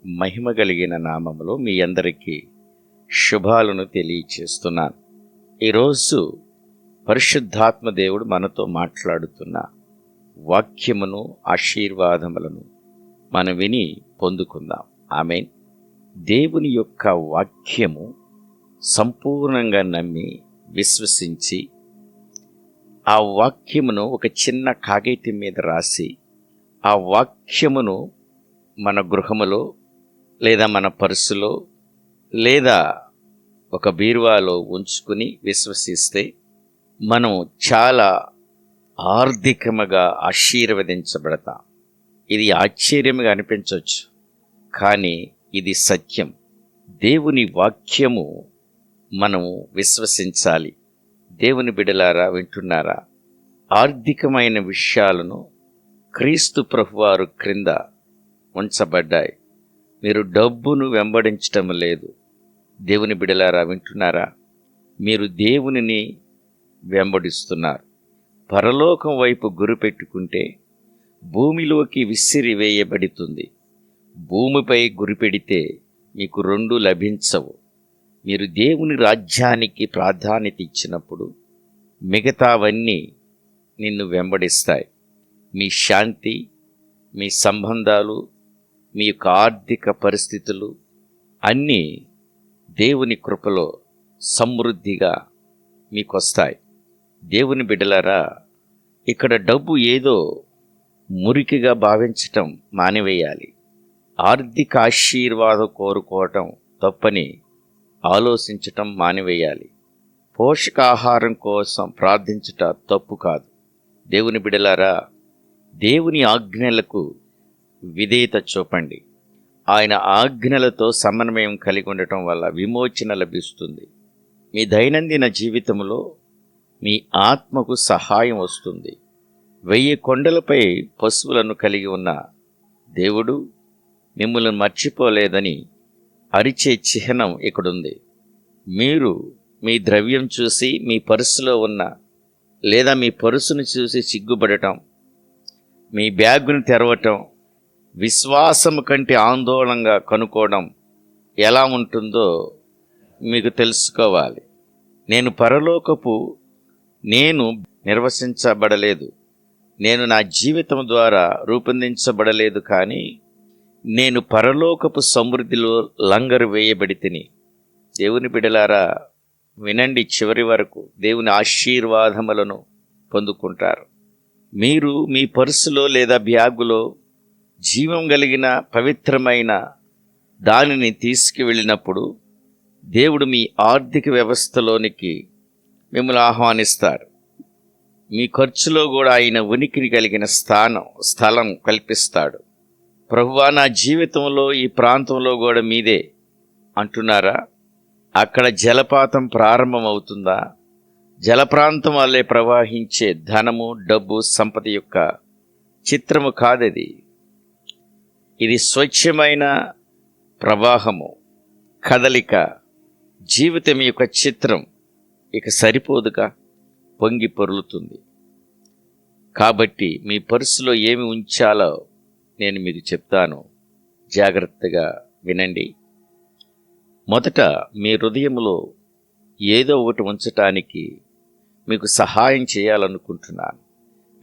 మహిమ కలిగిన నామములో మీ అందరికీ శుభాలను తెలియచేస్తున్నాను. ఈరోజు పరిశుద్ధాత్మ దేవుడు మనతో మాట్లాడుతున్న వాక్యమును, ఆశీర్వాదములను మనం విని పొందుకుందాం. ఆమేన్. దేవుని యొక్క వాక్యము సంపూర్ణంగా నమ్మి విశ్వసించి ఆ వాక్యమును ఒక చిన్న కాగితం మీద రాసి ఆ వాక్యమును మన గృహములో లేదా మన పర్సులో లేదా ఒక బీరువాలో ఉంచుకుని విశ్వసిస్తే మనం చాలా ఆర్థికముగా ఆశీర్వదించబడతాం. ఇది ఆశ్చర్యంగా అనిపించవచ్చు, కానీ ఇది సత్యం. దేవుని వాక్యము మనము విశ్వసించాలి. దేవుని బిడ్డలారా, వింటున్నారా? ఆర్థికమైన విషయాలను క్రీస్తు ప్రభువారు క్రింద ఉంచబడ్డాయి. మీరు డబ్బును వెంబడించటం లేదు. దేవుని బిడ్డలారా, వింటున్నారా? మీరు దేవునిని వెంబడిస్తున్నారు. పరలోకం వైపు గురిపెట్టుకుంటే భూమిలోకి విసిరి వేయబడుతుంది. భూమిపై గురిపెడితే మీకు రెండు లభించవు. మీరు దేవుని రాజ్యానికి ప్రాధాన్యత ఇచ్చినప్పుడు మిగతావన్నీ నిన్ను వెంబడిస్తాయి. మీ శాంతి, మీ సంబంధాలు, మీ యొక్క ఆర్థిక పరిస్థితులు అన్నీ దేవుని కృపలో సమృద్ధిగా మీకొస్తాయి. దేవుని బిడ్డలారా, ఇక్కడ డబ్బు ఏదో మురికిగా భావించటం మానివేయాలి. ఆర్థిక ఆశీర్వాదం కోరుకోవటం తప్పని ఆలోచించటం మానివేయాలి. పోషకాహారం కోసం ప్రార్థించుట తప్పు కాదు. దేవుని బిడ్డలారా, దేవుని ఆజ్ఞలకు విధేయత చూపండి. ఆయన ఆజ్ఞలతో సమన్వయం కలిగి ఉండటం వల్ల విమోచన లభిస్తుంది. మీ దైనందిన జీవితంలో మీ ఆత్మకు సహాయం వస్తుంది. 1000 కొండలపై పశువులను కలిగి ఉన్న దేవుడు మిమ్మల్ని మర్చిపోలేదని అరిచే చిహ్నం ఇక్కడుంది. మీరు మీ ద్రవ్యం చూసి మీ పర్సులో ఉన్న లేదా మీ పర్సును చూసి సిగ్గుపడటం, మీ బ్యాగును తెరవటం, విశ్వాసము కంటే ఆందోళనగా కనుక్కోవడం ఎలా ఉంటుందో మీకు తెలుసుకోవాలి. నేను నిర్వచించబడలేదు, నేను నా జీవితం ద్వారా రూపొందించబడలేదు, కానీ నేను పరలోకపు సమృద్ధిలో లంగరు వేయబడి తిని. దేవుని బిడ్డలారా, వినండి, చివరి వరకు దేవుని ఆశీర్వాదములను పొందుకుంటారు. మీరు మీ పర్సులో లేదా బ్యాగులో జీవం కలిగిన పవిత్రమైన దానిని తీసుకువెళ్ళినప్పుడు దేవుడు మీ ఆర్థిక వ్యవస్థలోనికి మిమ్మల్ని ఆహ్వానిస్తారు. మీ ఖర్చులో కూడా ఆయన ఉనికిని కలిగిన స్థలం కల్పిస్తాడు. ప్రభువా, నా జీవితంలో ఈ ప్రాంతంలో కూడా మీదే అంటున్నారా? అక్కడ జలపాతం ప్రారంభమవుతుందా? జలప్రాంతం వల్లే ప్రవహించే ధనము, డబ్బు, సంపద యొక్క చిత్రము కాదది. ఇది స్వచ్ఛమైన ప్రవాహము, కదలిక, జీవితం యొక్క చిత్రం. ఇక సరిపోదుగా, పొంగి పొర్లుతుంది. కాబట్టి మీ పర్సులో ఏమి ఉంచాలో నేను మీకు చెప్తాను, జాగ్రత్తగా వినండి. మొదట మీ హృదయంలో ఏదో ఒకటి ఉంచటానికి మీకు సహాయం చేయాలనుకుంటున్నాను.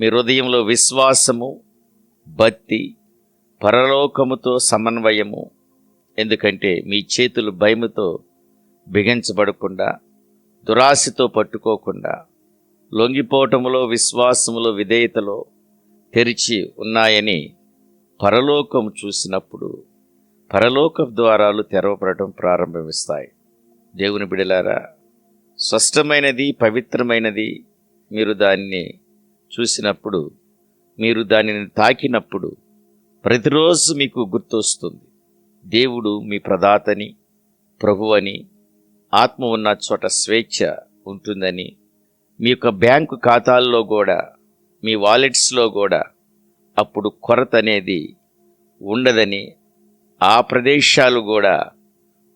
మీ హృదయంలో విశ్వాసము, భక్తి, పరలోకముతో సమన్వయము. ఎందుకంటే మీ చేతులు భయముతో బిగించబడకుండా, దురాశతో పట్టుకోకుండా, లొంగిపోవటములో, విశ్వాసములో, విధేయతలో తెరిచి ఉన్నాయని పరలోకం చూసినప్పుడు పరలోక ద్వారాలు తెరవబడటం ప్రారంభిస్తాయి. దేవుని బిడ్డలారా, స్పష్టమైనది, పవిత్రమైనది మీరు దాన్ని చూసినప్పుడు, మీరు దానిని తాకినప్పుడు ప్రతిరోజు మీకు గుర్తొస్తుంది, దేవుడు మీ ప్రదాతని, ప్రభువని, ఆత్మ ఉన్న చోట స్వేచ్ఛ ఉంటుందని, మీ యొక్క బ్యాంకు ఖాతాల్లో కూడా, మీ వాలెట్స్లో కూడా అప్పుడు కొరత అనేది ఉండదని, ఆ ప్రదేశాలు కూడా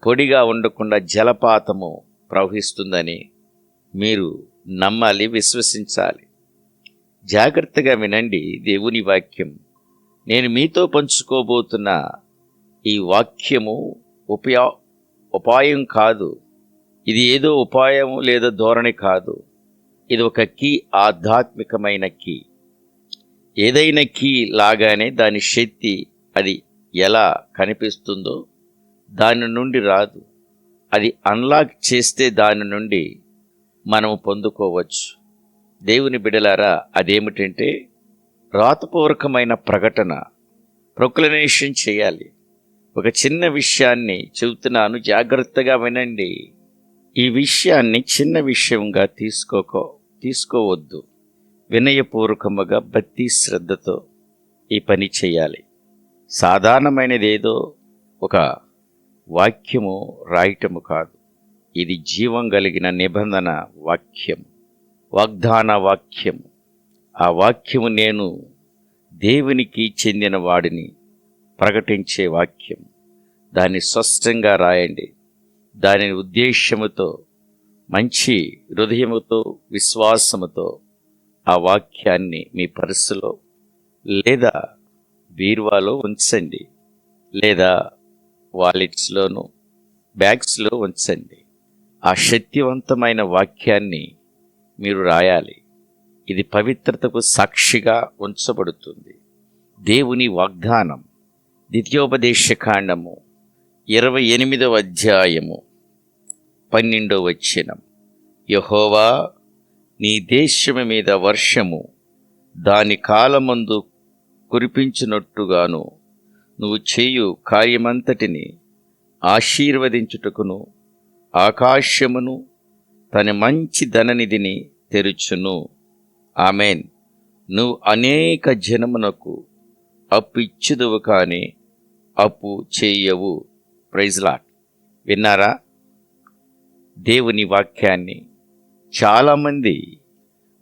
పొడిగా ఉండకుండా జలపాతము ప్రవహిస్తుందని మీరు నమ్మాలి, విశ్వసించాలి. జాగ్రత్తగా వినండి దేవుని వాక్యం. నేను మీతో పంచుకోబోతున్న ఈ వాక్యము ఉపాయం కాదు. ఇది ఏదో ఉపాయం లేదా ధోరణి కాదు. ఇది ఒక కీ, ఆధ్యాత్మికమైన కీ. ఏదైనా కీ లాగానే దాని శక్తి అది ఎలా కనిపిస్తుందో దాని నుండి రాదు. అది అన్లాక్ చేస్తే దాని నుండి మనము పొందుకోవచ్చు. దేవుని బిడలారా, అదేమిటంటే రాతపూర్వకమైన ప్రకటన, ప్రొక్లమేషన్ చేయాలి. ఒక చిన్న విషయాన్ని చెబుతున్నాను, జాగ్రత్తగా వినండి. ఈ విషయాన్ని చిన్న విషయంగా తీసుకోవద్దు. వినయపూర్వకముగా భక్తి శ్రద్ధతో ఈ పని చేయాలి. సాధారణమైనదేదో ఒక వాక్యము రాయటము కాదు. ఇది జీవం కలిగిన నిబంధన వాక్యం, వాగ్దాన వాక్యము. ఆ వాక్యము నేను దేవునికి చెందిన వాడిని ప్రకటించే వాక్యం. దాన్ని స్పష్టంగా రాయండి. దాని ఉద్దేశ్యముతో, మంచి హృదయముతో, విశ్వాసముతో ఆ వాక్యాన్ని మీ పర్సులో లేదా బీరువాలో ఉంచండి, లేదా వాలెట్స్లోను, బ్యాగ్స్లో ఉంచండి. ఆ శక్తివంతమైన వాక్యాన్ని మీరు రాయాలి. ఇది పవిత్రతకు సాక్షిగా ఉంచబడుతుంది. దేవుని వాగ్దానం, ద్వితీయోపదేశకాండము 28వ అధ్యాయము 12వ వచనం. యెహోవా నీ దేశము మీద వర్షము దాని కాలమందు కురిపించినట్టుగాను నువ్వు చేయు కార్యమంతటిని ఆశీర్వదించుటకును ఆకాశమును తన మంచి ధననిధిని తెరుచును. ఆమెన్. నువ్వు అనేక జనమునకు అప్పు ఇచ్చుదువు కానీ అప్పు చేయవు. Praise Lord. విన్నారా దేవుని వాక్యాన్ని? చాలామంది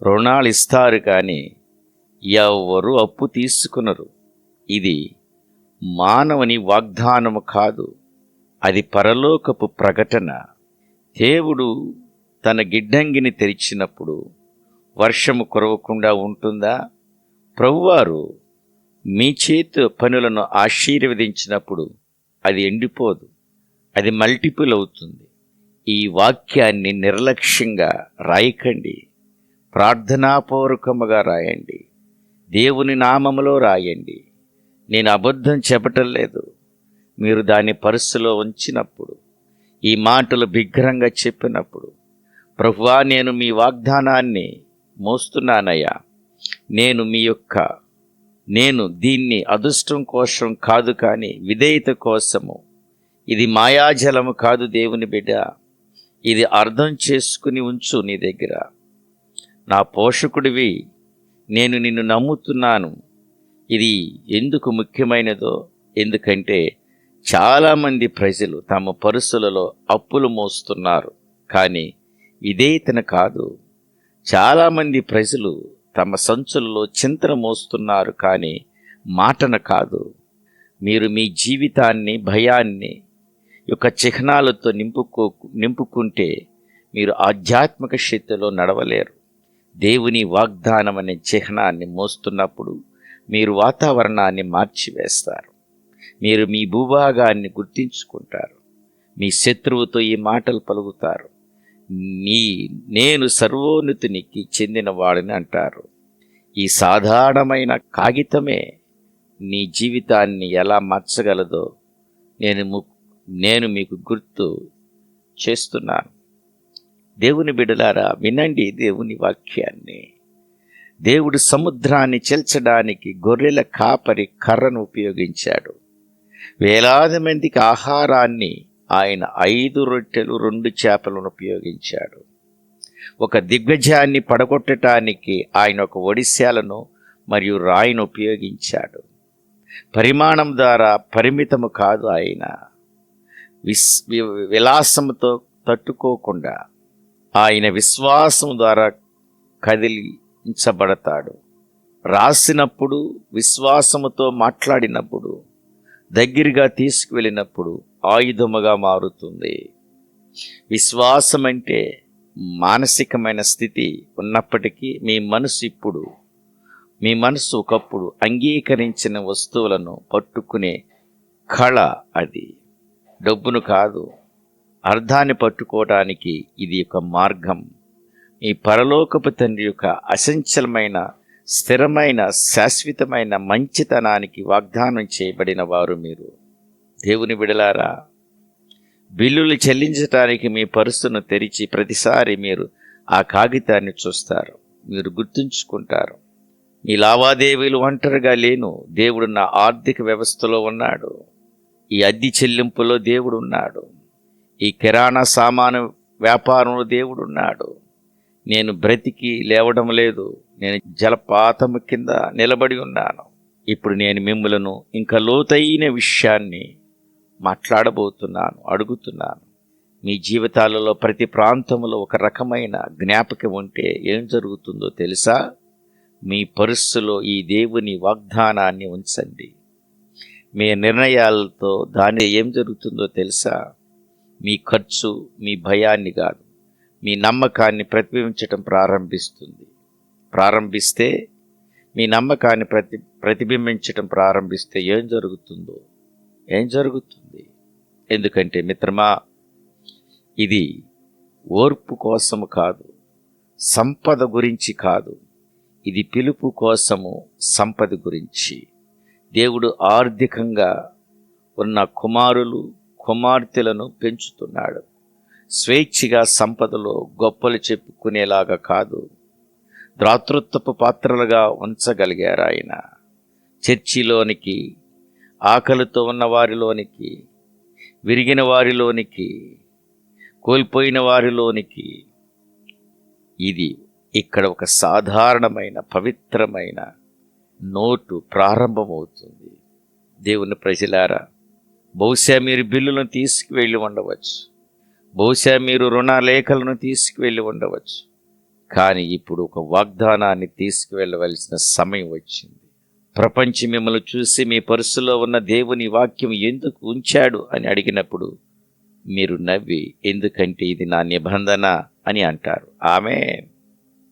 రుణాలు ఇస్తారు కానీ ఎవరు అప్పు తీసుకునరు. ఇది మానవుని వాగ్దానము కాదు, అది పరలోకపు ప్రకటన. దేవుడు తన గిడ్డంగిని తెరిచినప్పుడు వర్షము కురవకుండా ఉంటుందా? ప్రభువారు మీ చేతి పనులను ఆశీర్వదించినప్పుడు అది ఎండిపోదు, అది మల్టిపుల్ అవుతుంది. ఈ వాక్యాన్ని నిర్లక్ష్యంగా రాయకండి. ప్రార్థనాపూర్వకముగా రాయండి. దేవుని నామములో రాయండి. నేను అబద్ధం చెప్పటం లేదు. మీరు దాన్ని పర్సులో ఉంచినప్పుడు, ఈ మాటలు బిగ్గరంగా చెప్పినప్పుడు, ప్రభువా నేను మీ వాగ్దానాన్ని మోస్తున్నానయ్యా, నేను దీన్ని అదృష్టం కోసం కాదు కానీ విధేయత కోసము, ఇది మాయాజలము కాదు దేవుని బిడ్డ, ఇది అర్థం చేసుకుని ఉంచు నీ దగ్గర. నా పోషకుడివి, నేను నిన్ను నమ్ముతున్నాను. ఇది ఎందుకు ముఖ్యమైనదో, ఎందుకంటే చాలామంది ప్రజలు తమ పరుసులలో అప్పులు మోస్తున్నారు కానీ విధేయతన కాదు. చాలామంది ప్రజలు తమ సంచులలో చింతన మోస్తున్నారు కానీ మాటన కాదు. మీరు మీ జీవితాన్ని భయాన్ని యొక్క చిహ్నాలతో నింపుకుంటే మీరు ఆధ్యాత్మిక శక్తిలో నడవలేరు. దేవుని వాగ్దానం అనే చిహ్నాన్ని మోస్తున్నప్పుడు మీరు వాతావరణాన్ని మార్చివేస్తారు. మీరు మీ భూభాగాన్ని గుర్తించుకుంటారు. మీ శత్రువుతో ఈ మాటలు పలుకుతారు. నేను సర్వోన్నతునికి చెందిన వాడిని అంటారు. ఈ సాధారణమైన కాగితమే నీ జీవితాన్ని ఎలా మార్చగలదో నేను మీకు గుర్తు చేస్తున్నాను. దేవుని బిడ్డలారా, వినండి దేవుని వాక్యాన్ని. దేవుడు సముద్రాన్ని చీల్చడానికి గొర్రెల కాపరి కర్రను ఉపయోగించాడు. వేలాది మందికి ఆహారాన్ని ఆయన 5 రొట్టెలు 2 చేపలను ఉపయోగించాడు. ఒక దిగ్గజాన్ని పడగొట్టడానికి ఆయన ఒక ఒడిశాలను మరియు రాయిని ఉపయోగించాడు. పరిమాణం ద్వారా పరిమితము కాదు. ఆయన విలాసముతో తట్టుకోకుండా ఆయన విశ్వాసం ద్వారా కదిలించబడతాడు. రాసినప్పుడు, విశ్వాసముతో మాట్లాడినప్పుడు, దగ్గరగా తీసుకువెళ్ళినప్పుడు ఆయుధముగా మారుతుంది. విశ్వాసం అంటే మానసికమైన స్థితి ఉన్నప్పటికీ మీ మనసు ఒకప్పుడు అంగీకరించిన వస్తువులను పట్టుకునే కళ అది, డబ్బును కాదు. అర్థాన్ని పట్టుకోవడానికి ఇది ఒక మార్గం. ఈ పరలోకపు తండ్రి యొక్క అచంచలమైన, స్థిరమైన, శాశ్వతమైన మంచితనానికి వాగ్దానం చేయబడిన వారు మీరు. దేవుని బిడలారా, బిల్లులు చెల్లించడానికి మీ పర్సును తెరిచి ప్రతిసారి మీరు ఆ కాగితాన్ని చూస్తారు. మీరు గుర్తుంచుకుంటారు, ఈ లావాదేవీలు ఒంటరిగా లేను, దేవుడు నా ఆర్థిక వ్యవస్థలో ఉన్నాడు. ఈ అద్దె చెల్లింపులో దేవుడు ఉన్నాడు. ఈ కిరాణా సామాను వ్యాపారంలో దేవుడు ఉన్నాడు. నేను బ్రతికి లేవడం లేదు, నేను జలపాతము కింద నిలబడి ఉన్నాను. ఇప్పుడు నేను మిమ్ములను ఇంకా లోతైన విషయాన్ని మాట్లాడబోతున్నాను, అడుగుతున్నాను. మీ జీవితాలలో ప్రతి ప్రాంతంలో ఒక రకమైన జ్ఞాపకం ఉంటే ఏం జరుగుతుందో తెలుసా? మీ పర్సులో ఈ దేవుని వాగ్దానాన్ని ఉంచండి. మీ నిర్ణయాలతో దాని ఏం జరుగుతుందో తెలుసా? మీ ఖర్చు మీ భయాన్ని కాదు, మీ నమ్మకాన్ని ప్రతిబింబించటం ప్రారంభిస్తే మీ నమ్మకాన్ని ప్రతిబింబించటం ప్రారంభిస్తే ఏం జరుగుతుంది? ఎందుకంటే మిత్రమా, ఇది ఓర్పు కోసము కాదు, సంపద గురించి కాదు, ఇది పిలుపు కోసము, సంపద గురించి. దేవుడు ఆర్థికంగా ఉన్న కుమారులు కుమార్తెలను పెంచుతున్నాడు. స్వేచ్ఛగా సంపదలో గొప్పలు చెప్పుకునేలాగా కాదు, దాతృత్వపు పాత్రలుగా ఉంచగలిగారు ఆయన. చర్చిలోనికి, ఆకలితో ఉన్న వారిలోనికి, విరిగిన వారిలోనికి, కోల్పోయిన వారిలోనికి. ఇది ఇక్కడ ఒక సాధారణమైన పవిత్రమైన నోటు ప్రారంభమవుతుంది. దేవుని ప్రజలారా, బహుశా మీరు బిల్లులను తీసుకువెళ్ళి ఉండవచ్చు, బహుశా మీరు రుణలేఖలను తీసుకువెళ్ళి ఉండవచ్చు. కానీ ఇప్పుడు ఒక వాగ్దానాన్ని తీసుకువెళ్ళవలసిన సమయం వచ్చింది. ప్రపంచం మిమ్మల్ని చూసి మీ పర్సులో ఉన్న దేవుని వాక్యం ఎందుకు ఉంచాడు అని అడిగినప్పుడు మీరు నవ్వి, ఎందుకంటే ఇది నా నిబంధన అని అంటారు. ఆమేన్.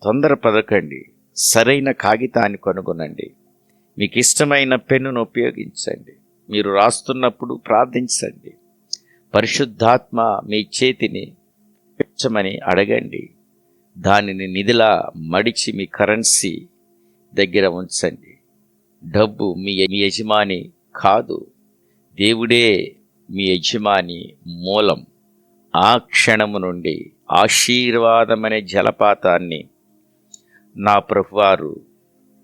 తొందరపడకండి, సరైన కాగితాన్ని కనుగొనండి. మీకు ఇష్టమైన పెన్నును ఉపయోగించండి. మీరు రాస్తున్నప్పుడు ప్రార్థించండి. పరిశుద్ధాత్మ మీ చేతిని పెంచమని అడగండి. దానిని నిధిలా మడిచి మీ కరెన్సీ దగ్గర ఉంచండి. డబ్బు మీ యజమాని కాదు, దేవుడే మీ యజమాని, మూలం. ఆ క్షణము నుండి ఆశీర్వాదమనే జలపాతాన్ని నా ప్రభువారు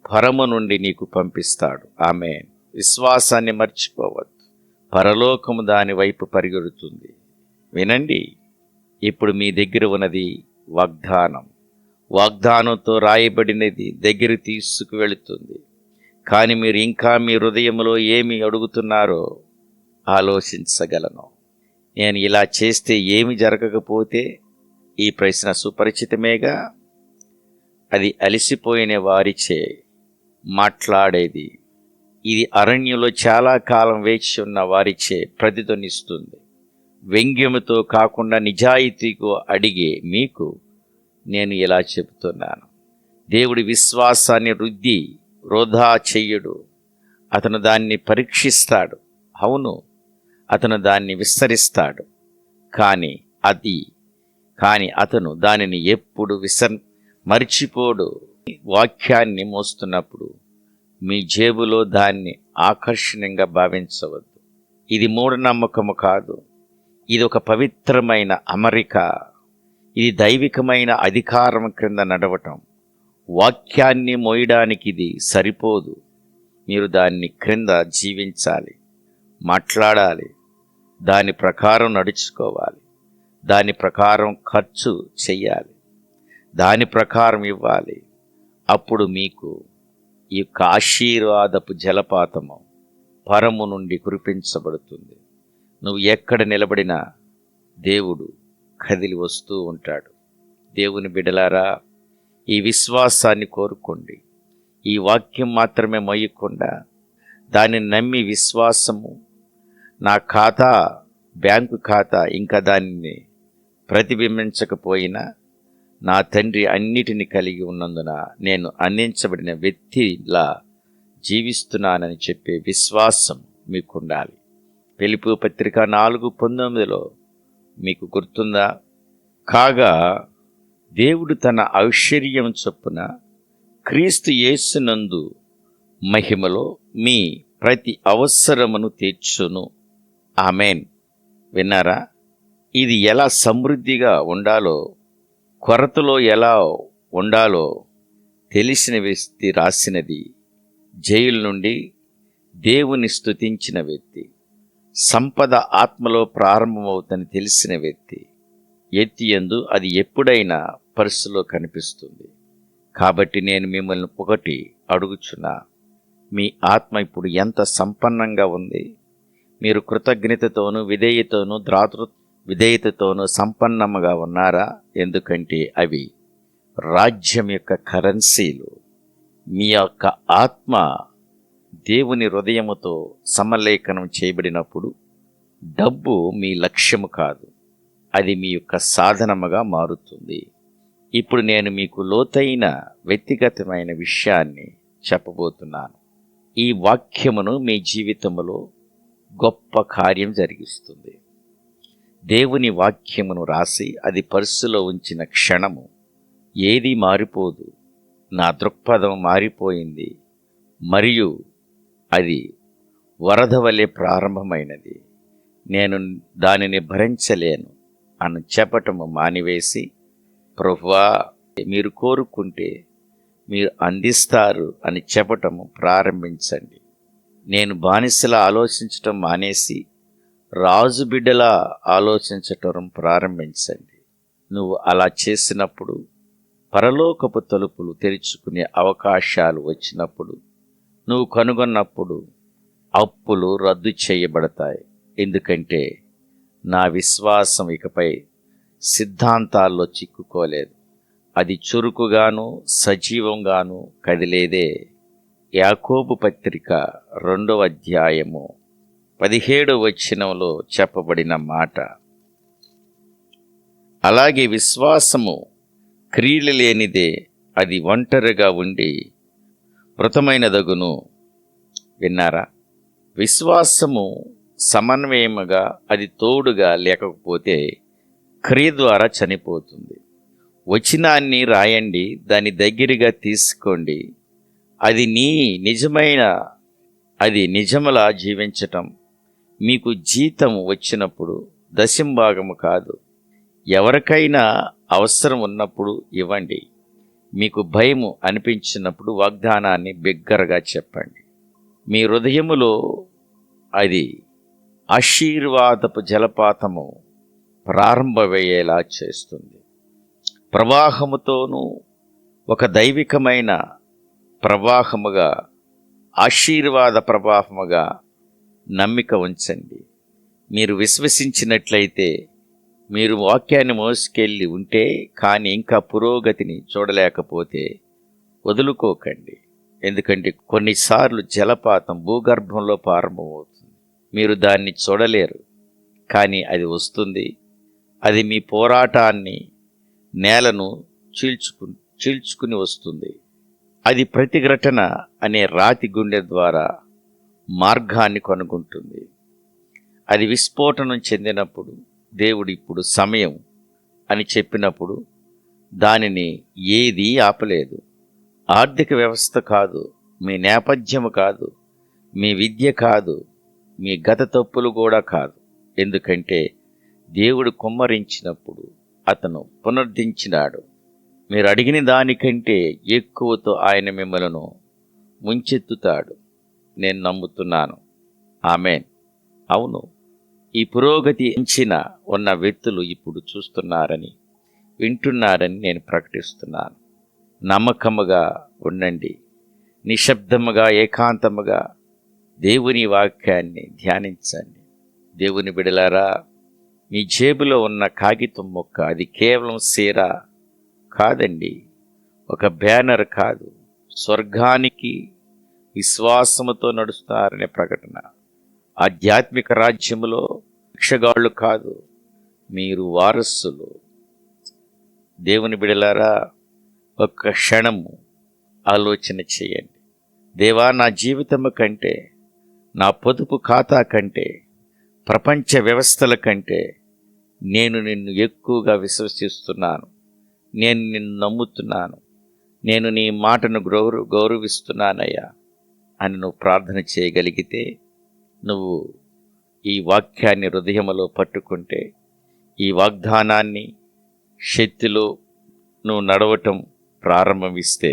పరము నుండి నీకు పంపిస్తాడు. ఆమేన్. విశ్వాసాన్ని మర్చిపోవద్దు. పరలోకము దాని వైపు పరిగెడుతుంది. వినండి, ఇప్పుడు మీ దగ్గర ఉన్నది వాగ్దానంతో రాయబడినది దగ్గర తీసుకువెళుతుంది. కానీ మీరు ఇంకా మీ హృదయంలో ఏమి అడుగుతున్నారో ఆలోచించగలను. నేను ఇలా చేస్తే ఏమి జరగకపోతే? ఈ ప్రశ్న సుపరిచితమేగా. అది అలసిపోయిన వారిచే మాట్లాడేది. ఇది అరణ్యంలో చాలా కాలం వేచి ఉన్న వారిచే ప్రతిధ్వనిస్తుంది. వ్యంగ్యముతో కాకుండా నిజాయితీగా అడిగే మీకు నేను ఇలా చెబుతున్నాను. దేవుడి విశ్వాసాన్ని వృధా చెయ్యడు. అతను దాన్ని పరీక్షిస్తాడు. అవును, అతను దాన్ని విస్తరిస్తాడు. కానీ అతను దానిని ఎప్పుడు మర్చిపోడు. వాక్యాన్ని మోస్తున్నప్పుడు మీ జేబులో దాన్ని ఆకర్షణీయంగా భావించవద్దు. ఇది మూఢనమ్మకము కాదు, ఇది ఒక పవిత్రమైన అమరిక. ఇది దైవికమైన అధికారం క్రింద నడవటం. వాక్యాన్ని మోయడానికి ఇది సరిపోదు. మీరు దాన్ని క్రింద జీవించాలి, మాట్లాడాలి, దాని ప్రకారం నడుచుకోవాలి, దాని ప్రకారం ఖర్చు చెయ్యాలి, దాని ప్రకారం ఇవ్వాలి. అప్పుడు మీకు ఈ యొక్క ఆశీర్వాదపు జలపాతము పరము నుండి కురిపించబడుతుంది. నువ్వు ఎక్కడ నిలబడినా దేవుడు కదిలి వస్తూ ఉంటాడు. దేవుని బిడ్డలారా, ఈ విశ్వాసాన్ని కోరుకోండి. ఈ వాక్యం మాత్రమే మోయకుండా దానిని నమ్మి విశ్వాసము, నా ఖాతా, బ్యాంకు ఖాతా ఇంకా దానిని ప్రతిబింబించకపోయినా నా తండ్రి అన్నిటిని కలిగి ఉన్నందున నేను అందించబడిన వ్యక్తిలా జీవిస్తున్నానని చెప్పే విశ్వాసం మీకుండాలి. ఫిలిప్పీ పత్రిక 4:19 మీకు గుర్తుందా? కాగా దేవుడు తన ఐశ్వర్యం చొప్పున క్రీస్తు యేసునందు మహిమలో మీ ప్రతి అవసరమును తీర్చును. ఆమేన్. విన్నారా? ఇది ఎలా సమృద్ధిగా ఉండాలో, కొరతలో ఎలా ఉండాలో తెలిసిన వ్యక్తి రాసినది. జైలు నుండి దేవుని స్తుతించిన వ్యక్తి, సంపద ఆత్మలో ప్రారంభమవుతని తెలిసిన వ్యక్తి ఎత్తి యందు అది ఎప్పుడైనా పర్సులో కనిపిస్తుంది. కాబట్టి నేను మిమ్మల్ని ఒకటి అడుగుచున్నా, మీ ఆత్మ ఇప్పుడు ఎంత సంపన్నంగా ఉంది? మీరు కృతజ్ఞతతోనూ విధేయతతోనూ సంపన్నముగా ఉన్నారా? ఎందుకంటే అవి రాజ్యం యొక్క కరెన్సీలు. మీ యొక్క ఆత్మ దేవుని హృదయముతో సమలేఖనం చేయబడినప్పుడు డబ్బు మీ లక్ష్యము కాదు, అది మీ యొక్క సాధనముగా మారుతుంది. ఇప్పుడు నేను మీకు లోతైన వ్యక్తిగతమైన విషయాన్ని చెప్పబోతున్నాను. ఈ వాక్యమును మీ జీవితంలో గొప్ప కార్యం జరిగిస్తుంది. దేవుని వాక్యమును రాసి అది పర్సులో ఉంచిన క్షణము ఏది మారిపోదు. నా దృక్పథం మారిపోయింది మరియు అది వరద వలె ప్రారంభమైనది, నేను దానిని భరించలేను అని చెప్పటము మానివేసి, ప్రభువా మీరు కోరుకుంటే మీరు అందిస్తారు అని చెప్పటము ప్రారంభించండి. నేను బానిసలా ఆలోచించటం మానేసి రాజు బిడ్డలా ఆలోచించటం ప్రారంభించండి. నువ్వు అలా చేసినప్పుడు పరలోకపు తలుపులు తెరుచుకునే అవకాశాలు వచ్చినప్పుడు, నువ్వు కనుగొన్నప్పుడు అప్పులు రద్దు చేయబడతాయి. ఎందుకంటే నా విశ్వాసం ఇకపై సిద్ధాంతాల్లో చిక్కుకోలేదు, అది చురుకుగాను సజీవంగాను కదిలేదే. యాకోబు పత్రిక 2:17 చెప్పబడిన మాట. అలాగే విశ్వాసము క్రియలు లేనిదే, అది ఒంటరిగా ఉండి మృతమైనదగును. విన్నారా? విశ్వాసము సమన్వయముగా, అది తోడుగా లేకపోతే క్రియ ద్వారా చనిపోతుంది. వచనాన్ని రాయండి, దాని దగ్గరగా తీసుకోండి. అది నిజములా జీవించటం. మీకు జీతం వచ్చినప్పుడు దశంభాగము కాదు, ఎవరికైనా అవసరం ఉన్నప్పుడు ఇవ్వండి. మీకు భయము అనిపించినప్పుడు వాగ్దానాన్ని బిగ్గరగా చెప్పండి. మీ హృదయములో అది ఆశీర్వాదపు జలపాతము ప్రారంభమయ్యేలా చేస్తుంది. ప్రవాహముతోనూ ఒక దైవికమైన ప్రవాహముగా, ఆశీర్వాద ప్రవాహముగా నమ్మిక ఉంచండి. మీరు విశ్వసించినట్లయితే, మీరు వాక్యాన్ని మోసుకెళ్ళి ఉంటే కానీ ఇంకా పురోగతిని చూడలేకపోతే వదులుకోకండి. ఎందుకంటే కొన్నిసార్లు జలపాతం భూగర్భంలో ప్రారంభమవుతుంది, మీరు దాన్ని చూడలేరు, కానీ అది వస్తుంది. అది మీ పోరాటాన్ని, నేలను చీల్చుకుని వస్తుంది. అది ప్రతిఘటన అనే రాతి గుండె ద్వారా మార్గాన్ని కనుగొంటుంది. అది విస్ఫోటనం చెందినప్పుడు, దేవుడు ఇప్పుడు సమయం అని చెప్పినప్పుడు దానిని ఏదీ ఆపలేదు. ఆర్థిక వ్యవస్థ కాదు, మీ నేపథ్యము కాదు, మీ విద్య కాదు, మీ గత తప్పులు కూడా కాదు. ఎందుకంటే దేవుడు కుమ్మరించినప్పుడు అతను పునరుద్ధరించినాడు. మీరు అడిగిన దానికంటే ఎక్కువతో ఆయన మిమ్మలను ముంచెత్తుతాడు. నేను నమ్ముతున్నాను. ఆమేన్. అవును, ఈ పురోగతి అంచిన ఉన్న వ్యక్తులు ఇప్పుడు చూస్తున్నారని, వింటున్నారని నేను ప్రకటిస్తున్నాను. నమ్మకముగా ఉండండి. నిశ్శబ్దముగా, ఏకాంతముగా దేవుని వాక్యాన్ని ధ్యానించండి. దేవుని బిడలారా, మీ జేబులో ఉన్న కాగితం మొక్క అది కేవలం సీర కాదండి, ఒక బ్యానర్ కాదు. స్వర్గానికి విశ్వాసముతో నడుస్తారనే ప్రకటన. ఆధ్యాత్మిక రాజ్యములో భిక్షగాళ్ళు కాదు, మీరు వారసులు. దేవుని బిడలారా, ఒక్క క్షణము ఆలోచన చేయండి. దేవా, నా జీవితము కంటే, నా పొదుపు ఖాతా కంటే, ప్రపంచ వ్యవస్థల కంటే నేను నిన్ను ఎక్కువగా విశ్వసిస్తున్నాను, నేను నిన్ను నమ్ముతున్నాను, నేను నీ మాటను గౌరవిస్తున్నానయ్యా అని నువ్వు ప్రార్థన చేయగలిగితే, నువ్వు ఈ వాక్యాన్ని హృదయములో పట్టుకుంటే, ఈ వాగ్దానాన్ని శక్తిలో నువ్వు నడవటం ప్రారంభిస్తే,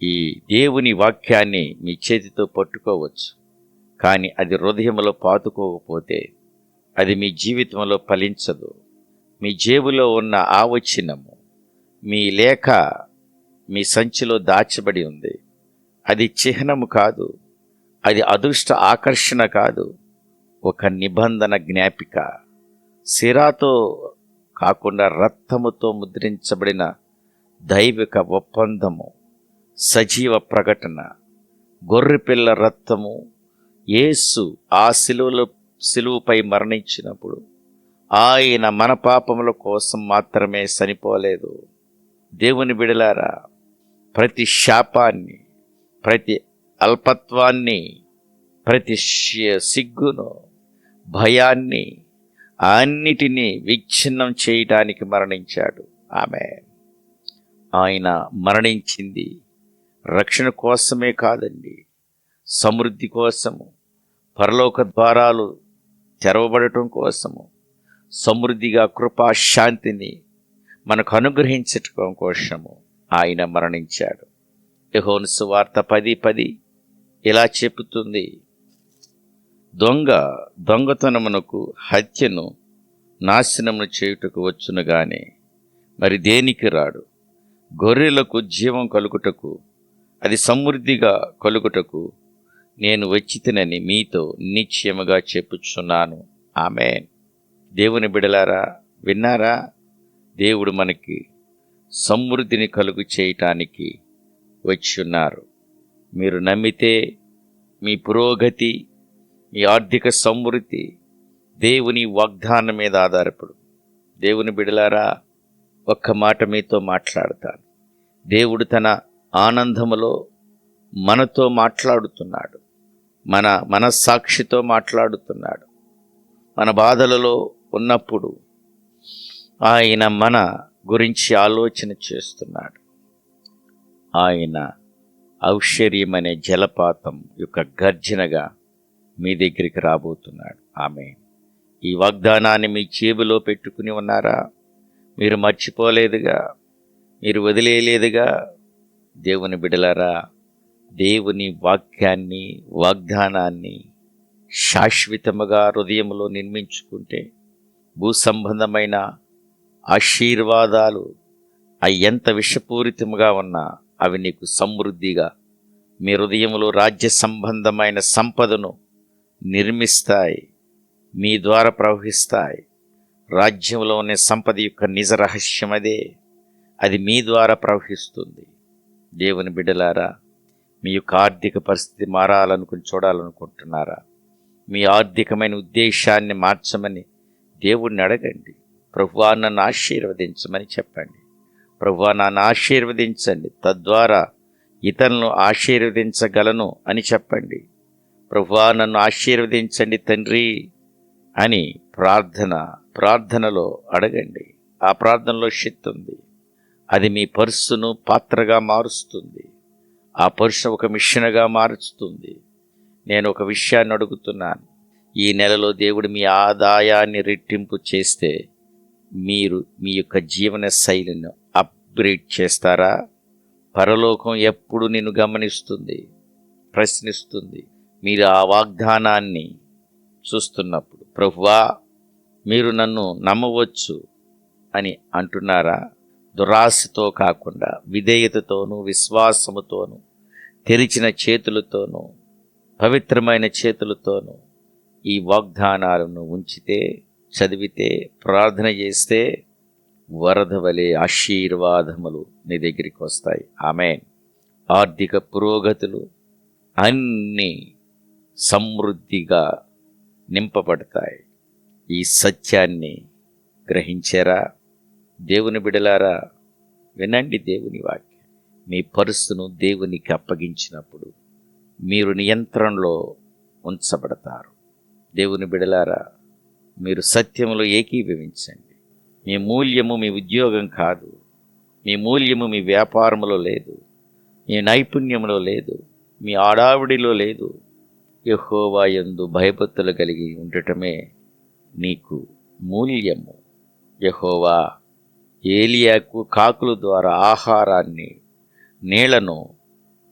ఈ దేవుని వాక్యాన్ని మీ చేతితో పట్టుకోవచ్చు. కానీ అది హృదయంలో పాతుకోకపోతే అది మీ జీవితంలో ఫలించదు. మీ జేబులో ఉన్న ఆవచనము, మీ లేఖ మీ సంచిలో దాచబడి ఉంది. అది చిహ్నము కాదు, అది అదృష్ట ఆకర్షణ కాదు, ఒక నిబంధన జ్ఞాపిక. సిరాతో కాకుండా రక్తముతో ముద్రించబడిన దైవిక ఒప్పందము, సజీవ ప్రకటన. గొర్రెపిల్ల రక్తము. యేసు ఆ సిలువపై మరణించినప్పుడు ఆయన మన పాపముల కోసం మాత్రమే చనిపోలేదు. దేవుని బిడలారా, ప్రతి శాపాన్ని, ప్రతి అల్పత్వాన్ని, ప్రతి సిగ్గును, భయాన్ని అన్నిటినీ విచ్ఛిన్నం చేయడానికి మరణించాడు. ఆయన మరణించింది రక్షణ కోసమే కాదండి, సమృద్ధి కోసము, పరలోక ద్వారాలు తెరవబడటం కోసము, సమృద్ధిగా కృపా శాంతిని మనకు అనుగ్రహించటం కోసము ఆయన మరణించాడు. యోహాను సువార్త 10:10 ఇలా చెబుతుంది, దొంగతనమునకు, హత్యను, నాశనమును చేయుటకు వచ్చును గాని మరి దేనికి రాడు. గొర్రెలకు జీవం కలుగుటకు, అది సమృద్ధిగా కలుగుటకు నేను వచ్చితినని మీతో నిశ్చయముగా చెప్పుచున్నాను. ఆమేన్. దేవుని బిడలారా, విన్నారా? దేవుడు మనకి సమృద్ధిని కలుగు చేయటానికి వచ్చి ఉన్నారు. మీరు నమ్మితే మీ పురోగతి, మీ ఆర్థిక సమృద్ధి దేవుని వాగ్దానం మీద ఆధారపడు. దేవుని బిడలారా, ఒక్క మాట మీతో మాట్లాడతాను. దేవుడు తన ఆనందములో మనతో మాట్లాడుతున్నాడు, మన మనస్సాక్షితో మాట్లాడుతున్నాడు. మన బాధలలో ఉన్నప్పుడు ఆయన మన గురించి ఆలోచన చేస్తున్నాడు. ఆయన ఔశ్వర్యమనే జలపాతం యొక్క గర్జనగా మీ దగ్గరికి రాబోతున్నాడు. ఆమేన్. ఈ వాగ్దానాన్ని మీ జేబులో పెట్టుకుని ఉన్నారా? మీరు మర్చిపోలేదుగా, మీరు వదిలేయలేదుగా. దేవుని బిడలారా, దేవుని వాక్యాన్ని, వాగ్దానాన్ని శాశ్వతముగా హృదయంలో నిర్మించుకుంటే భూ సంబంధమైన ఆశీర్వాదాలు అవి ఎంత విషపూరితముగా ఉన్నా అవి నీకు సమృద్ధిగా మీ హృదయంలో రాజ్య సంబంధమైన సంపదను నిర్మిస్తాయి, మీ ద్వారా ప్రవహిస్తాయి. రాజ్యంలో ఉన్న సంపద యొక్క నిజ రహస్యం అదే, అది మీ ద్వారా ప్రవహిస్తుంది. దేవుని బిడ్డలారా, మీ యొక్క ఆర్థిక పరిస్థితి మారాలనుకుని చూడాలనుకుంటున్నారా? మీ ఆర్థికమైన ఉద్దేశాన్ని మార్చమని దేవుణ్ణి అడగండి. ప్రభువా, నన్ను ఆశీర్వదించమని చెప్పండి. ప్రభువా, నన్ను ఆశీర్వదించండి, తద్వారా ఇతరులను ఆశీర్వదించగలను అని చెప్పండి. ప్రభువా, నన్ను ఆశీర్వదించండి తండ్రి అని ప్రార్థనలో అడగండి. ఆ ప్రార్థనలో శక్తి ఉంది. అది మీ పర్సును పాత్రగా మారుస్తుంది. ఆ పర్సు ఒక మిషన్గా మారుస్తుంది. నేను ఒక విషయాన్ని అడుగుతున్నాను. ఈ నెలలో దేవుడు మీ ఆదాయాన్ని రెట్టింపు చేస్తే మీరు మీ యొక్క జీవన శైలిని అప్గ్రేడ్ చేస్తారా? పరలోకం ఎప్పుడు నిన్ను గమనిస్తుంది, ప్రశ్నిస్తుంది. మీరు ఆ వాగ్దానాన్ని చూస్తున్నప్పుడు, ప్రభువా మీరు నన్ను నమ్మవచ్చు అని అంటున్నారా? దురాశతో కాకుండా విధేయతతోనూ, విశ్వాసముతోనూ, తెరిచిన చేతులతోనూ, పవిత్రమైన చేతులతోనూ ఈ వాగ్దానాలను ఉంచితే, చదివితే, ప్రార్థన చేస్తే వరద వలె ఆశీర్వాదములు నీ దగ్గరికి వస్తాయి. ఆమేన్. ఆర్థిక పురోగతులు అన్నీ సమృద్ధిగా నింపబడతాయి. ఈ సత్యాన్ని గ్రహించారా? దేవుని బిడలారా, వినండి దేవుని వాక్యం. మీ పర్సును దేవునికి అప్పగించినప్పుడు మీరు నియంత్రణలో ఉంచబడతారు. దేవుని బిడలారా, మీరు సత్యములో ఏకీభవించండి. మీ మూల్యము మీ ఉద్యోగం కాదు, మీ మూల్యము మీ వ్యాపారంలో లేదు, మీ నైపుణ్యంలో లేదు, మీ ఆడావిడిలో లేదు. యెహోవా యందు భయభక్తులు కలిగి ఉండటమే నీకు మూల్యము. యెహోవా ఏలియాకు కాకుల ద్వారా ఆహారాన్ని, నీళ్లను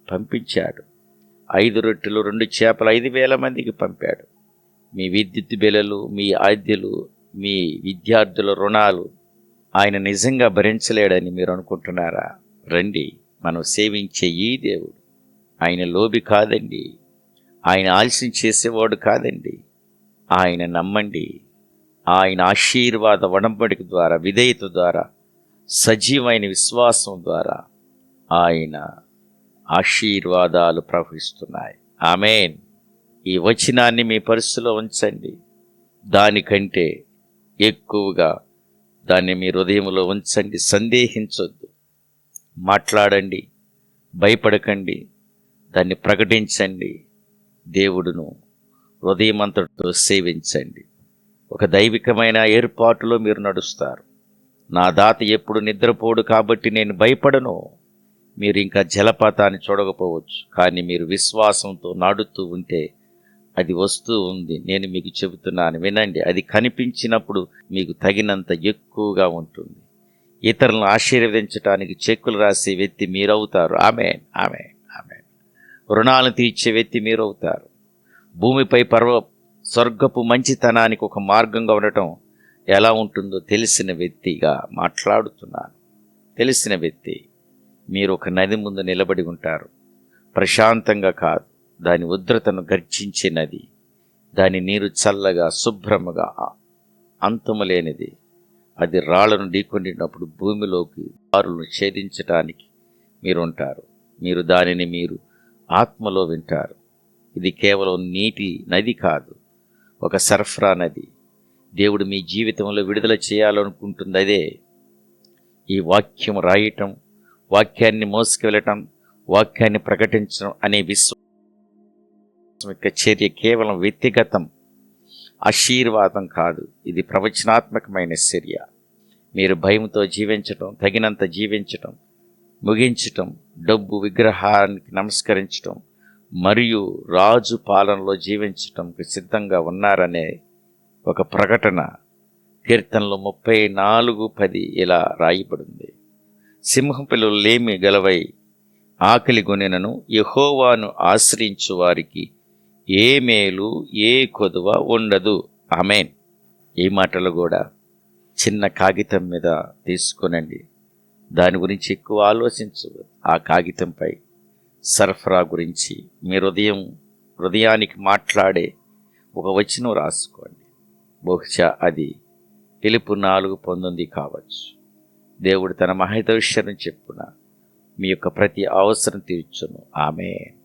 పంపించాడు. 5 రొట్టెలు 2 చేపలు 5,000 మందికి పంపాడు. మీ విద్యుత్ బిల్లులు, మీ ఆద్యులు, మీ విద్యార్థుల రుణాలు ఆయన నిజంగా భరించలేడని మీరు అనుకుంటున్నారా? రండి, మనం సేవించే ఈ దేవుడు ఆయన లోబి కాదండి, ఆయన ఆలస్యం చేసేవాడు కాదండి. ఆయన నమ్మండి. ఆయన ఆశీర్వాద ఒడంబడిక ద్వారా, విధేయత ద్వారా, సజీవమైన విశ్వాసం ద్వారా ఆయన ఆశీర్వాదాలు ప్రవహిస్తున్నాయి. ఆమేన్. ఈ వచనాన్ని మీ పర్సులో ఉంచండి. దానికంటే ఎక్కువగా దాన్ని మీ హృదయంలో ఉంచండి. సందేహించొద్దు, మాట్లాడండి, భయపడకండి, దాన్ని ప్రకటించండి. దేవుడును హృదయమంతటితో సేవించండి. ఒక దైవికమైన ఏర్పాటులో మీరు నడుస్తారు. నా దాత ఎప్పుడు నిద్రపోడు కాబట్టి నేను భయపడను. మీరు ఇంకా జలపాతాన్ని చూడకపోవచ్చు, కానీ మీరు విశ్వాసంతో నాడుతూ ఉంటే అది వస్తూ ఉంది. నేను మీకు చెబుతున్నాను, వినండి. అది కనిపించినప్పుడు మీకు తగినంత ఎక్కువగా ఉంటుంది. ఇతరులను ఆశీర్వదించడానికి చెక్కులు రాసే వ్యక్తి మీరవుతారు. ఆమేన్, ఆమేన్, ఆమేన్. రుణాలను తీర్చే వ్యక్తి మీరవుతారు. భూమిపై స్వర్గపు మంచితనానికి ఒక మార్గంగా ఉండటం ఎలా ఉంటుందో తెలిసిన వ్యక్తిగా మాట్లాడుతున్నాను. తెలిసిన వ్యక్తి. మీరు ఒక నది ముందు నిలబడి ఉంటారు. ప్రశాంతంగా కాదు, దాని ఉధృతను గర్జించే నది. దాని నీరు చల్లగా, శుభ్రముగా, అంతము లేనిది. అది రాళ్లను ఢీకొండినప్పుడు భూమిలోకి దారులను ఛేదించటానికి మీరు ఉంటారు. మీరు దానిని మీరు ఆత్మలో వింటారు. ఇది కేవలం నీటి నది కాదు, ఒక సరఫరా నది. దేవుడు మీ జీవితంలో విడుదల చేయాలనుకుంటుంది అదే. ఈ వాక్యం రాయటం, వాక్యాన్ని మోసుకెళ్ళటం, వాక్యాన్ని ప్రకటించడం అనే విశ్వాసం యొక్క చర్య కేవలం వ్యక్తిగతం ఆశీర్వాదం కాదు, ఇది ప్రవచనాత్మకమైన చర్య. మీరు భయంతో జీవించటం, తగినంత జీవించటం, ముగించటం, డబ్బు విగ్రహానికి నమస్కరించటం మరియు రాజు పాలనలో జీవించటంకు సిద్ధంగా ఉన్నారనే ఒక ప్రకటన కీర్తనలు 34:10 ఇలా రాయబడింది. సింహం పిల్లలు లేమి గలవై ఆకలి గొనెనను యెహోవాను ఆశ్రయించు వారికి ఏ మేలు ఏ కొదువ ఉండదు. ఆమేన్. ఈ మాటలు కూడా చిన్న కాగితం మీద తీసుకొనండి. దాని గురించి ఎక్కువ ఆలోచించవద్దు. ఆ కాగితంపై సరఫరా గురించి మీ హృదయానికి మాట్లాడే ఒక వచనం రాసుకోండి. బహుశా అది పిలుపు 4:19 కావచ్చు. దేవుడు తన మహైతౌష్యం చెప్పున మీ యొక్క ప్రతి అవసరం తీర్చును. ఆమేన్.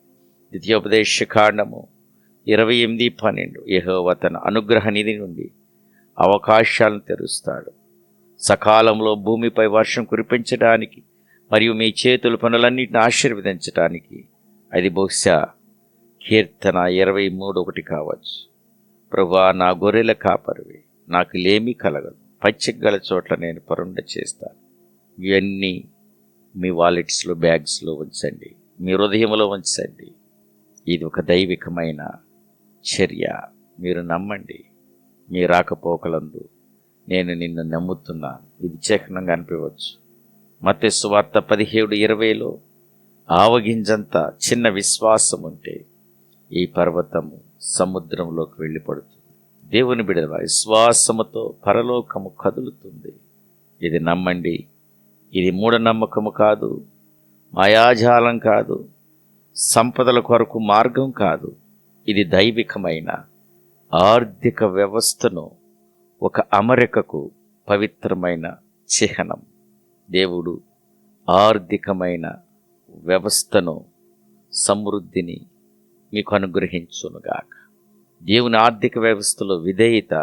ద్వితీయోపదేశకాండము 28:12. యెహోవా తన అనుగ్రహ నిధి నుండి అవకాశాలను తెరుస్తాడు. సకాలంలో భూమిపై వర్షం కురిపించడానికి మరియు మీ చేతుల పనులన్నింటిని ఆశీర్వదించడానికి అది బహుశా కీర్తన 23:1 కావచ్చు. ప్రభువా, నా గొర్రెల కాపరివి, నాకు లేమి కలగదు. పచ్చిగల చోట్ల నేను పరుండ చేస్తాను. ఇవన్నీ మీ వాలెట్స్లో, బ్యాగ్స్లో ఉంచండి, మీ హృదయంలో ఉంచండి. ఇది ఒక దైవికమైన చర్య. మీరు నమ్మండి. మీ రాకపోకలందు నేను నిన్ను నమ్ముతున్నాను. ఇది చిహ్నంగా అనిపించవచ్చు. మత్తయి సువార్త 17:20 ఆవగింజంత చిన్న విశ్వాసం ఉంటే ఈ పర్వతము సముద్రంలోకి వెళ్ళిపడుతుంది. దేవుని బిడ్డల విశ్వాసముతో పరలోకము కదులుతుంది. ఇది నమ్మండి. ఇది మూఢనమ్మకము కాదు, మాయాజాలం కాదు, సంపదల కొరకు మార్గం కాదు. ఇది దైవికమైన ఆర్థిక వ్యవస్థను, ఒక అమరికకు పవిత్రమైన చిహ్నం. దేవుడు ఆర్థికమైన వ్యవస్థను, సమృద్ధిని మీకు అనుగ్రహించునుగాక. దేవుని ఆర్థిక వ్యవస్థలో విధేయత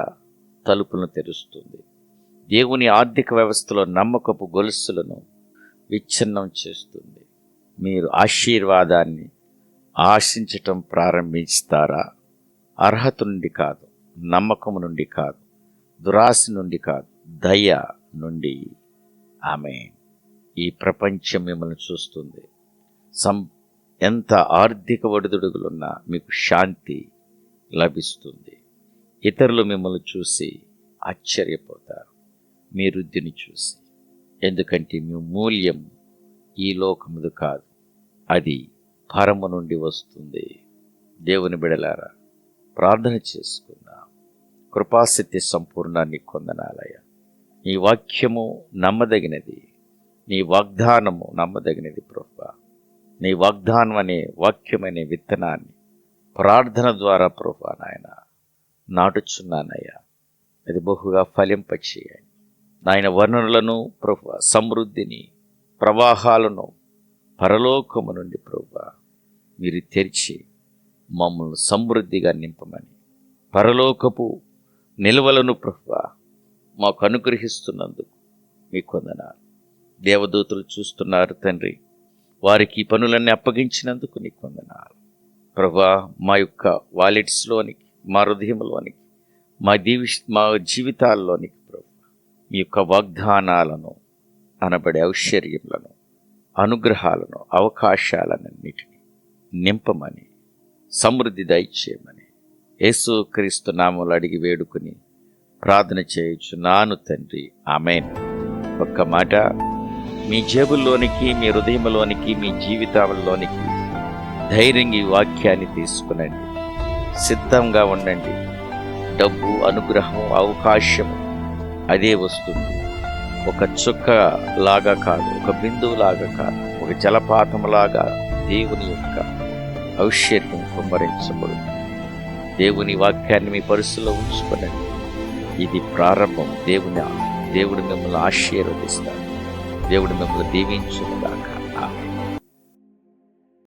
తలుపులను తెరుస్తుంది. దేవుని ఆర్థిక వ్యవస్థలో నమ్మకపు గొలుసులను విచ్ఛిన్నం చేస్తుంది. మీరు ఆశీర్వాదాన్ని ఆశించటం ప్రారంభిస్తారా? అర్హత నుండి కాదు, నమ్మకం నుండి కాదు, దురాశ నుండి కాదు, దయ నుండి. ఆమేన్. ఈ ప్రపంచం మిమ్మల్ని చూస్తుంది. ఎంత ఆర్థిక ఒడిదుడుగులున్నా మీకు శాంతి లభిస్తుంది. ఇతరులు మిమ్మల్ని చూసి ఆశ్చర్యపోతారు మీ వృద్ధిని చూసి. ఎందుకంటే మీ మూల్యం ఈ లోకముది కాదు, అది పరము నుండి వస్తుంది. దేవుని బిడలారా, ప్రార్థన చేసుకుందాం. కృపాసత్య సంపూర్ణాన్ని కొందనాలయ. నీ వాక్యము నమ్మదగినది, నీ వాగ్దానము నమ్మదగినది ప్రభువా. నీ వాగ్దానం అనే వాక్యమనే విత్తనాన్ని ప్రార్థన ద్వారా ప్రభువా నాయన నాటుచున్నానయ్యా. అది బహుగా ఫలింపచేయండి నాయన. వర్ణనలను ప్రభువా, సమృద్ధిని, ప్రవాహాలను పరలోకము నుండి ప్రభువా మీరు తెరిచి మమ్మల్ని సమృద్ధిగా నింపమని, పరలోకపు నిల్వలను ప్రభువా మాకు అనుగ్రహిస్తున్నందుకు మీకు వందనాలు. దేవదూతలు చూస్తున్నారు తండ్రి, వారికి ఈ పనులన్నీ అప్పగించినందుకు నీకు వందనాలు ప్రభువా. మా యొక్క వాలెట్స్లోనికి, మా హృదయంలోనికి, మా జీవితాల్లోనికి ప్రభువా మీ యొక్క వాగ్దానాలను అనబడే ఐశ్వర్యములను, అనుగ్రహాలను, అవకాశాలన్నిటినీ నింపమని, సమృద్ధి దయచేయమని యేసుక్రీస్తు నామములో అడిగి వేడుకుని ప్రార్థన చేయుచున్నాను తండ్రి. ఆమేన్. ఒక్క మాట, మీ జేబుల్లోనికి, మీ హృదయంలోనికి, మీ జీవితాల్లోనికి ధైర్యంగా ఈ వాక్యాన్ని తీసుకునండి. సిద్ధంగా ఉండండి. డబ్బు, అనుగ్రహం, అవకాశము అదే వస్తుంది. ఒక చుక్క లాగా కాదు, ఒక బిందువులాగా కాదు, ఒక జలపాతంలాగా దేవుని యొక్క ఐశ్వర్యం కుమ్మరించబడుతుంది. దేవుని వాక్యాన్ని మీ పరుసులో ఉంచుకునండి. ఇది ప్రారంభం. దేవుడు మిమ్మల్ని ఆశీర్వదిస్తాడు. దేవుడు మిమ్మల్ని దీవించుగాక.